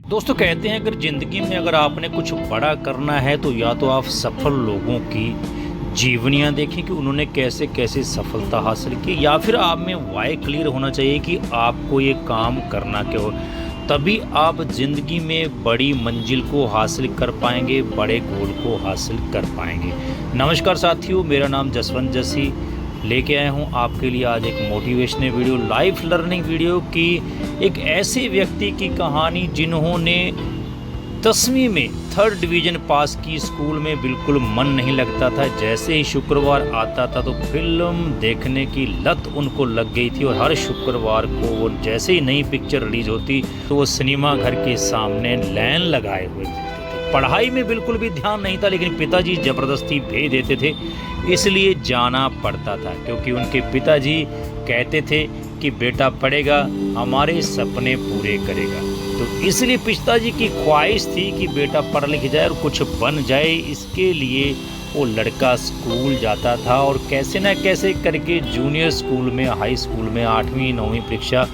दोस्तों कहते हैं अगर ज़िंदगी में अगर आपने कुछ बड़ा करना है तो या तो आप सफल लोगों की जीवनियाँ देखें कि उन्होंने कैसे कैसे सफलता हासिल की, या फिर आप में वाई क्लियर होना चाहिए कि आपको ये काम करना क्या हो। तभी आप ज़िंदगी में बड़ी मंजिल को हासिल कर पाएंगे, बड़े गोल को हासिल कर पाएंगे। नमस्कार साथियों, मेरा नाम जसवंत जसी लेके आया हूँ आपके लिए आज एक motivational video, life learning video की एक ऐसे व्यक्ति की कहानी जिन्होंने 10वीं में 3rd डिवीज़न पास की। स्कूल में बिल्कुल मन नहीं लगता था, जैसे ही शुक्रवार आता था तो फिल्म देखने की लत उनको लग गई थी और हर शुक्रवार को वो जैसे ही नई पिक्चर रिलीज होती तो वो सिनेमा घर के सामने लाइन लगाए हुए मिलते थे। पढ़ाई में बिल्कुल भी ध्यान नहीं था, लेकिन पिताजी ज़बरदस्ती भेज देते थे, इसलिए जाना पड़ता था क्योंकि उनके पिताजी कहते थे कि बेटा पढ़ेगा हमारे सपने पूरे करेगा। तो इसलिए पिताजी की ख्वाहिश थी कि बेटा पढ़ लिख जाए और कुछ बन जाए। इसके लिए वो लड़का स्कूल जाता था और कैसे न कैसे करके जूनियर स्कूल में, हाई स्कूल में 8वीं 9वीं परीक्षा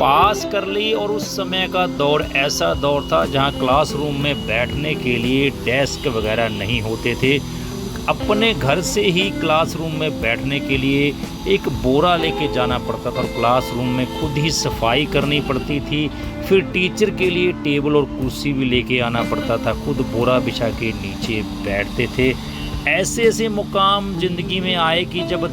पास कर ली। और उस समय का दौर ऐसा दौर था जहां क्लासरूम में बैठने के लिए डेस्क वगैरह नहीं होते थे। अपने घर से ही क्लासरूम में बैठने के लिए एक बोरा लेके जाना पड़ता था और क्लासरूम में खुद ही सफाई करनी पड़ती थी। फिर टीचर के लिए टेबल और कुर्सी भी लेके आना पड़ता था, खुद बोरा बिछा के नीचे बैठते थे। ऐसे ऐसे मुकाम ज़िंदगी में आए कि जब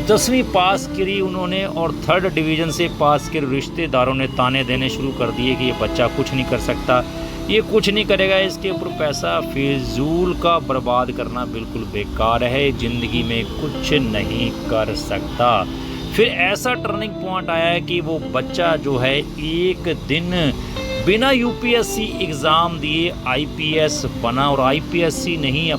10वीं पास करी उन्होंने और 3rd डिवीज़न से पास कर रिश्तेदारों ने ताने देने शुरू कर दिए कि ये बच्चा कुछ नहीं कर सकता, ये कुछ नहीं करेगा, इसके ऊपर पैसा फिजूल का बर्बाद करना बिल्कुल बेकार है, ज़िंदगी में कुछ नहीं कर सकता। फिर ऐसा टर्निंग पॉइंट आया है कि वो बच्चा जो है एक दिन बिना यूपीएससी एग्ज़ाम दिए आईपीएस बना और आईपीएससी नहीं,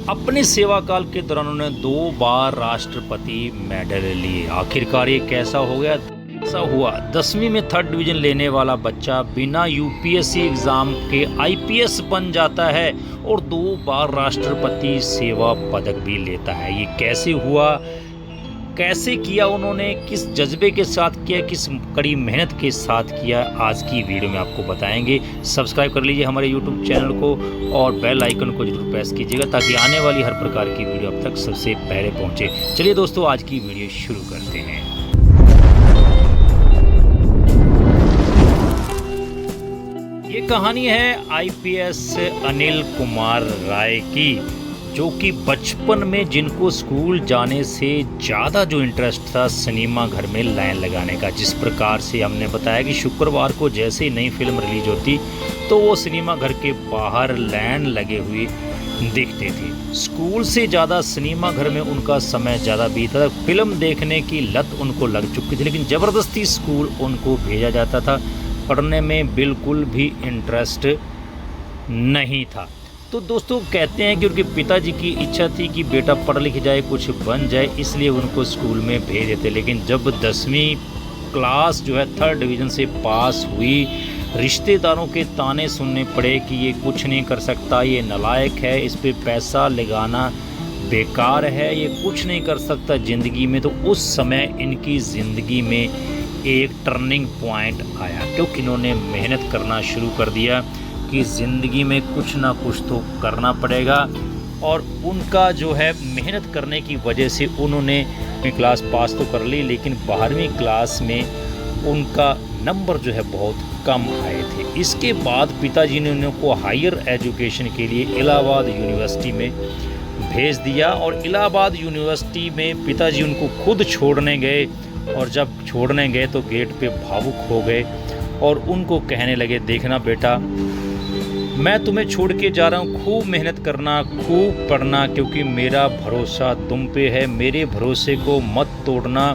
अपने सेवा काल के दौरान उन्होंने 2 बार राष्ट्रपति मेडल लिए। आखिरकार ये कैसा हो गया? ऐसा हुआ 10वीं में 3rd डिवीज़न लेने वाला बच्चा बिना यूपीएससी एग्ज़ाम के आईपीएस बन जाता है और 2 बार राष्ट्रपति सेवा पदक भी लेता है। ये कैसे हुआ, कैसे किया उन्होंने, किस जज्बे के साथ किया, किस कड़ी मेहनत के साथ किया, आज की वीडियो में आपको बताएंगे। सब्सक्राइब कर लीजिए हमारे यूट्यूब चैनल को और बेल आइकन को जरूर प्रेस कीजिएगा ताकि आने वाली हर प्रकार की वीडियो अब तक सबसे पहले पहुंचे। चलिए दोस्तों, आज की वीडियो शुरू करते हैं। ये कहानी है आईपीएस अनिल कुमार राय की, जो कि बचपन में जिनको स्कूल जाने से ज़्यादा जो इंटरेस्ट था सिनेमा घर में लाइन लगाने का। जिस प्रकार से हमने बताया कि शुक्रवार को जैसे ही नई फिल्म रिलीज होती तो वो सिनेमा घर के बाहर लाइन लगे हुए दिखते थे। स्कूल से ज़्यादा सिनेमा घर में उनका समय ज़्यादा बीता था। फिल्म देखने की लत उनको लग चुकी थी, लेकिन ज़बरदस्ती स्कूल उनको भेजा जाता था। पढ़ने में बिल्कुल भी इंटरेस्ट नहीं था। तो दोस्तों कहते हैं कि उनके पिताजी की इच्छा थी कि बेटा पढ़ लिख जाए, कुछ बन जाए, इसलिए उनको स्कूल में भेज देते। लेकिन जब 10वीं क्लास जो है 3rd डिवीज़न से पास हुई, रिश्तेदारों के ताने सुनने पड़े कि ये कुछ नहीं कर सकता, ये नालायक है, इस पे पैसा लगाना बेकार है, ये कुछ नहीं कर सकता ज़िंदगी में। तो उस समय इनकी ज़िंदगी में एक टर्निंग पॉइंट आया क्योंकि इन्होंने मेहनत करना शुरू कर दिया कि ज़िंदगी में कुछ ना कुछ तो करना पड़ेगा। और उनका जो है मेहनत करने की वजह से उन्होंने क्लास पास तो कर ली, लेकिन 12वीं क्लास में उनका नंबर जो है बहुत कम आए थे। इसके बाद पिताजी ने उनको हायर एजुकेशन के लिए इलाहाबाद यूनिवर्सिटी में भेज दिया और इलाहाबाद यूनिवर्सिटी में पिताजी उनको खुद छोड़ने गए और जब छोड़ने गए तो गेट पे भावुक हो गए और उनको कहने लगे, देखना बेटा, मैं तुम्हें छोड़ के जा रहा हूँ, खूब मेहनत करना, खूब पढ़ना, क्योंकि मेरा भरोसा तुम पे है, मेरे भरोसे को मत तोड़ना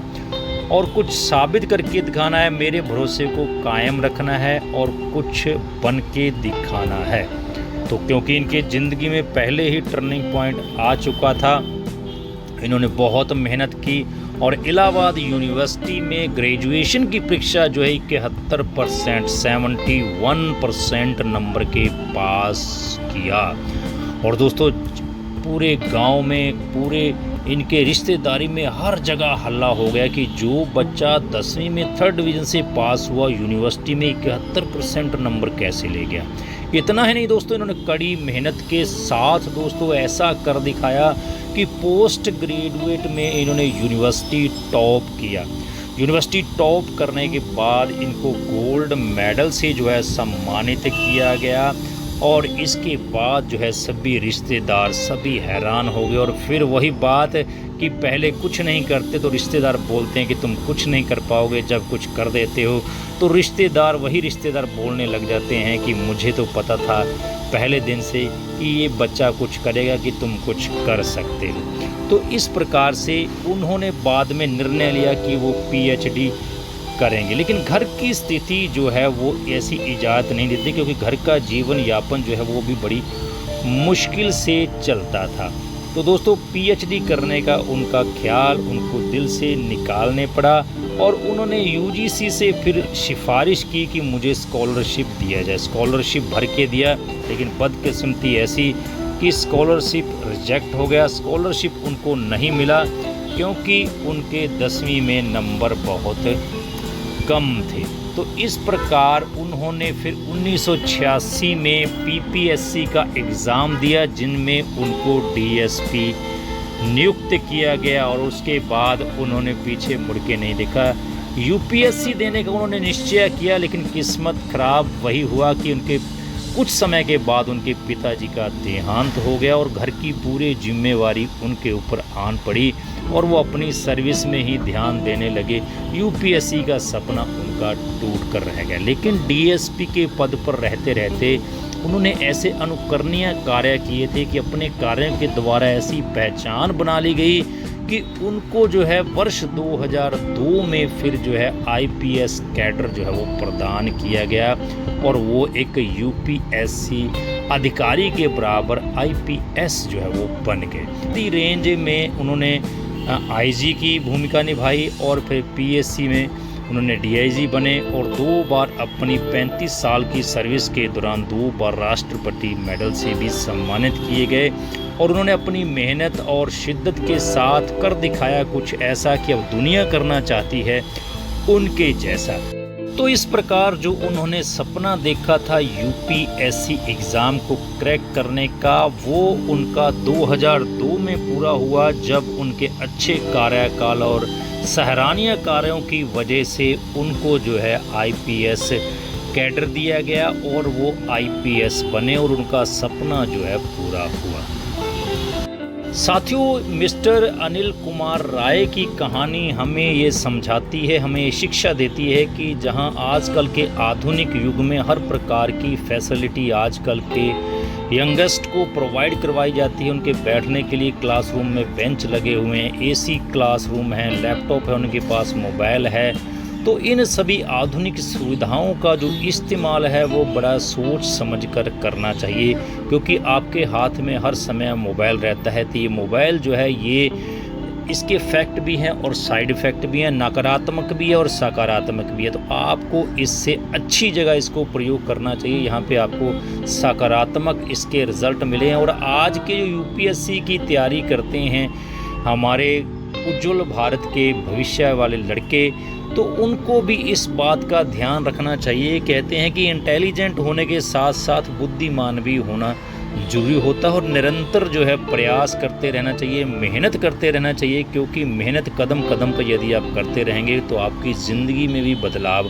और कुछ साबित करके दिखाना है, मेरे भरोसे को कायम रखना है और कुछ बन के दिखाना है। तो क्योंकि इनके ज़िंदगी में पहले ही टर्निंग पॉइंट आ चुका था, इन्होंने बहुत मेहनत की और इलाहाबाद यूनिवर्सिटी में ग्रेजुएशन की परीक्षा जो है 71% 71% नंबर के पास किया। और दोस्तों पूरे गांव में, पूरे इनके रिश्तेदारी में हर जगह हल्ला हो गया कि जो बच्चा 10वीं में 3rd डिवीज़न से पास हुआ यूनिवर्सिटी में 71% नंबर कैसे ले गया। इतना ही नहीं दोस्तों, इन्होंने कड़ी मेहनत के साथ दोस्तों ऐसा कर दिखाया कि पोस्ट ग्रेजुएट में इन्होंने यूनिवर्सिटी टॉप किया। यूनिवर्सिटी टॉप करने के बाद इनको गोल्ड मेडल से जो है सम्मानित किया गया और इसके बाद जो है सभी रिश्तेदार सभी हैरान हो गए। और फिर वही बात कि पहले कुछ नहीं करते तो रिश्तेदार बोलते हैं कि तुम कुछ नहीं कर पाओगे, जब कुछ कर देते हो तो वही रिश्तेदार बोलने लग जाते हैं कि मुझे तो पता था पहले दिन से कि ये बच्चा कुछ करेगा, कि तुम कुछ कर सकते हो। तो इस प्रकार से उन्होंने बाद में निर्णय लिया कि वो PhD करेंगे। लेकिन घर की स्थिति जो है वो ऐसी इजाज़त नहीं देती, क्योंकि घर का जीवन यापन जो है वो भी बड़ी मुश्किल से चलता था। तो दोस्तों PhD करने का उनका ख्याल उनको दिल से निकालने पड़ा और उन्होंने UGC से फिर सिफारिश की कि मुझे स्कॉलरशिप दिया जाए। स्कॉलरशिप भर के दिया, लेकिन बदकिस्मती ऐसी कि स्कॉलरशिप रिजेक्ट हो गया। स्कॉलरशिप उनको नहीं मिला क्योंकि उनके 10वीं में नंबर बहुत कम थे। तो इस प्रकार उन्होंने फिर 1986 में PPSC का एग्ज़ाम दिया, जिनमें उनको DSP नियुक्त किया गया और उसके बाद उन्होंने पीछे मुड़ के नहीं देखा। UPSC देने का उन्होंने निश्चय किया, लेकिन किस्मत ख़राब वही हुआ कि उनके कुछ समय के बाद उनके पिताजी का देहांत हो गया और घर की पूरी जिम्मेवारी उनके ऊपर आन पड़ी और वो अपनी सर्विस में ही ध्यान देने लगे। UPSC का सपना उनका टूट कर रह गया। लेकिन DSP के पद पर रहते रहते उन्होंने ऐसे अनुकरणीय कार्य किए थे कि अपने कार्यों के द्वारा ऐसी पहचान बना ली गई कि उनको जो है वर्ष 2002 में फिर जो है IPS कैडर जो है वो प्रदान किया गया और वो एक UPSC अधिकारी के बराबर IPS जो है वो बन गए। रेंज में उन्होंने IG की भूमिका निभाई और फिर PSC में उन्होंने DIG बने और 2 बार अपनी 35 साल की सर्विस के दौरान 2 बार राष्ट्रपति मेडल से भी सम्मानित किए गए और उन्होंने अपनी मेहनत और शिद्दत के साथ कर दिखाया कुछ ऐसा कि अब दुनिया करना चाहती है उनके जैसा। तो इस प्रकार जो उन्होंने सपना देखा था UPSC एग्ज़ाम को क्रैक करने का, वो उनका 2002 में पूरा हुआ, जब उनके अच्छे कार्यकाल और सराहनीय कार्यों की वजह से उनको जो है IPS कैडर दिया गया और वो IPS बने और उनका सपना जो है पूरा हुआ। साथियों, मिस्टर अनिल कुमार राय की कहानी हमें ये समझाती है, हमें ये शिक्षा देती है कि जहां आजकल के आधुनिक युग में हर प्रकार की फैसिलिटी आजकल के यंगेस्ट को प्रोवाइड करवाई जाती है। उनके बैठने के लिए क्लासरूम में बेंच लगे हुए हैं, AC क्लासरूम है, लैपटॉप है, उनके पास मोबाइल है। तो इन सभी आधुनिक सुविधाओं का जो इस्तेमाल है वो बड़ा सोच समझकर करना चाहिए, क्योंकि आपके हाथ में हर समय मोबाइल रहता है। तो ये मोबाइल जो है ये इसके फैक्ट भी हैं और साइड इफ़ेक्ट भी हैं, नकारात्मक भी है और सकारात्मक भी है। तो आपको इससे अच्छी जगह इसको प्रयोग करना चाहिए, यहाँ पे आपको सकारात्मक इसके रिज़ल्ट मिले हैं। और आज के जो UPSC की तैयारी करते हैं हमारे उज्ज्वल भारत के भविष्य वाले लड़के, तो उनको भी इस बात का ध्यान रखना चाहिए। कहते हैं कि इंटेलिजेंट होने के साथ साथ बुद्धिमान भी होना जरूरी होता है और निरंतर जो है प्रयास करते रहना चाहिए, मेहनत करते रहना चाहिए, क्योंकि मेहनत कदम कदम पर यदि आप करते रहेंगे तो आपकी ज़िंदगी में भी बदलाव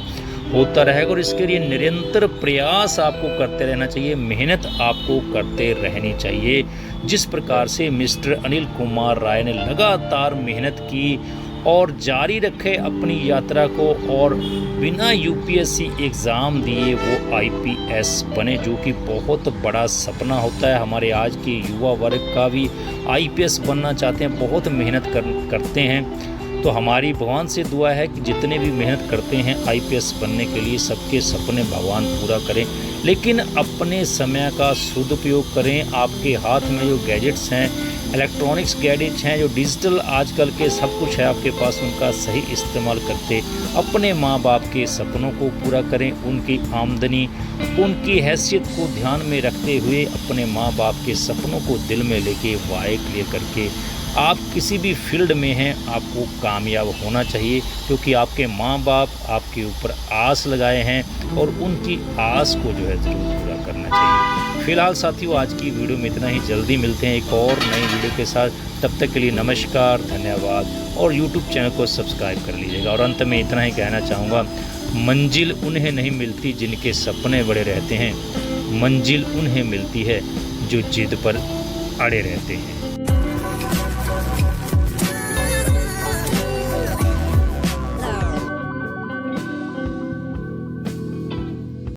होता रहेगा। और इसके लिए निरंतर प्रयास आपको करते रहना चाहिए, मेहनत आपको करते रहनी चाहिए। जिस प्रकार से मिस्टर अनिल कुमार राय ने लगातार मेहनत की और जारी रखे अपनी यात्रा को और बिना UPSC एग्ज़ाम दिए वो IPS बने, जो कि बहुत बड़ा सपना होता है। हमारे आज के युवा वर्ग का भी IPS बनना चाहते हैं, बहुत मेहनत करते हैं। तो हमारी भगवान से दुआ है कि जितने भी मेहनत करते हैं IPS बनने के लिए, सबके सपने भगवान पूरा करें, लेकिन अपने समय का सदुपयोग करें। आपके हाथ में जो गैजेट्स हैं, इलेक्ट्रॉनिक्स गैजेट्स हैं, जो डिजिटल आजकल के सब कुछ है आपके पास, उनका सही इस्तेमाल करते अपने माँ बाप के सपनों को पूरा करें। उनकी आमदनी, उनकी हैसियत को ध्यान में रखते हुए अपने माँ बाप के सपनों को दिल में लेके वाय क्लियर करके आप किसी भी फील्ड में हैं आपको कामयाब होना चाहिए, क्योंकि आपके माँ बाप आपके ऊपर आस लगाए हैं और उनकी आस को जो है ज़रूर पूरा करना चाहिए। फिलहाल साथियों आज की वीडियो में इतना ही, जल्दी मिलते हैं एक और नई वीडियो के साथ। तब तक के लिए नमस्कार, धन्यवाद और यूट्यूब चैनल को सब्सक्राइब कर लीजिएगा। और अंत में इतना ही कहना चाहूँगा, मंजिल उन्हें नहीं मिलती जिनके सपने बड़े रहते हैं, मंजिल उन्हें मिलती है जो जिद पर अड़े रहते हैं।